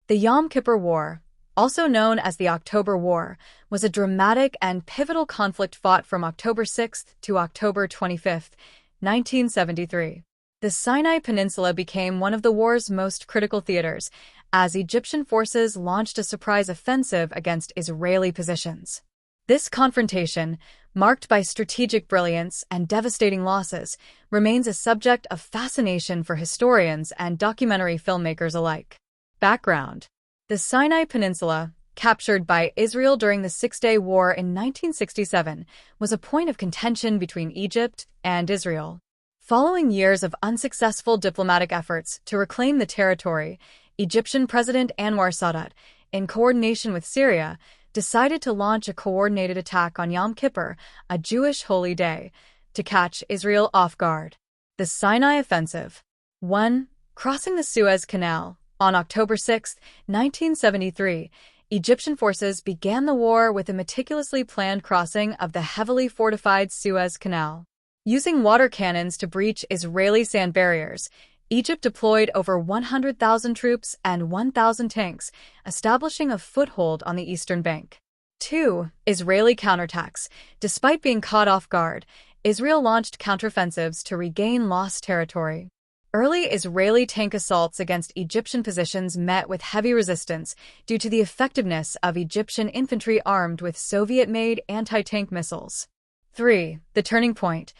The Yom Kippur War, also known as the October War, was a dramatic and pivotal conflict fought from October 6 to October 25, 1973. The Sinai Peninsula became one of the war's most critical theaters, as Egyptian forces launched a surprise offensive against Israeli positions. This confrontation, marked by strategic brilliance and devastating losses, remains a subject of fascination for historians and documentary filmmakers alike. Background: the Sinai Peninsula, captured by Israel during the Six-Day War in 1967, was a point of contention between Egypt and Israel. Following years of unsuccessful diplomatic efforts to reclaim the territory, Egyptian President Anwar Sadat, in coordination with Syria, decided to launch a coordinated attack on Yom Kippur, a Jewish holy day, to catch Israel off guard. The Sinai Offensive. 1. Crossing the Suez Canal. On October 6, 1973, Egyptian forces began the war with a meticulously planned crossing of the heavily fortified Suez Canal. Using water cannons to breach Israeli sand barriers, Egypt deployed over 100,000 troops and 1,000 tanks, establishing a foothold on the eastern bank. 2. Israeli counterattacks. Despite being caught off guard, Israel launched counteroffensives to regain lost territory. Early Israeli tank assaults against Egyptian positions met with heavy resistance due to the effectiveness of Egyptian infantry armed with Soviet-made anti-tank missiles. 3. The turning point.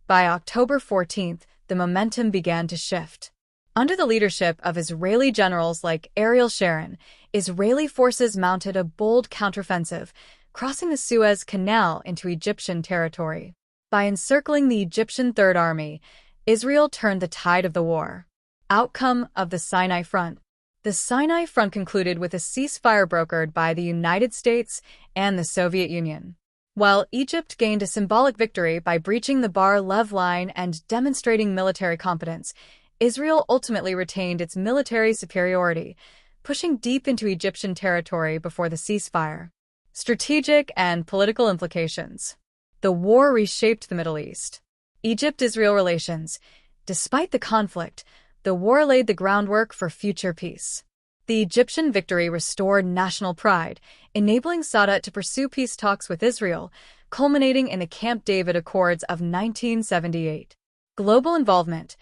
By October 14th, the momentum began to shift. Under the leadership of Israeli generals like Ariel Sharon, Israeli forces mounted a bold counteroffensive, crossing the Suez Canal into Egyptian territory. By encircling the Egyptian Third Army, Israel turned the tide of the war. Outcome of the Sinai Front. The Sinai Front concluded with a ceasefire brokered by the United States and the Soviet Union. While Egypt gained a symbolic victory by breaching the Bar-Lev line and demonstrating military competence, Israel ultimately retained its military superiority, pushing deep into Egyptian territory before the ceasefire. Strategic and political implications. The war reshaped the Middle East. Egypt-Israel relations. Despite the conflict, the war laid the groundwork for future peace. The Egyptian victory restored national pride, enabling Sadat to pursue peace talks with Israel, culminating in the Camp David Accords of 1978. Global involvement.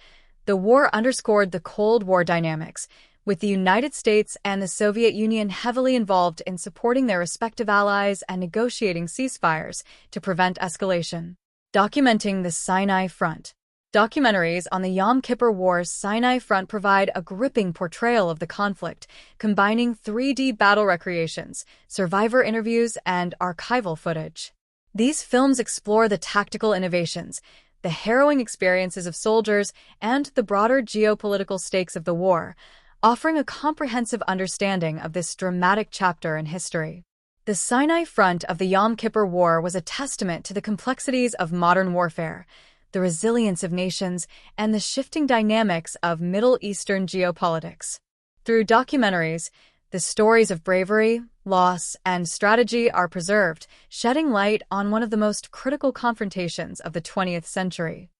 The war underscored the Cold War dynamics, with the United States and the Soviet Union heavily involved in supporting their respective allies and negotiating ceasefires to prevent escalation. Documenting the Sinai Front. Documentaries on the Yom Kippur War's Sinai Front provide a gripping portrayal of the conflict, combining 3D battle recreations, survivor interviews, and archival footage. These films explore the tactical innovations, the harrowing experiences of soldiers, and the broader geopolitical stakes of the war, offering a comprehensive understanding of this dramatic chapter in history. The Sinai Front of the Yom Kippur War was a testament to the complexities of modern warfare, the resilience of nations, and the shifting dynamics of Middle Eastern geopolitics. Through documentaries, the stories of bravery, loss, and strategy are preserved, shedding light on one of the most critical confrontations of the 20th century.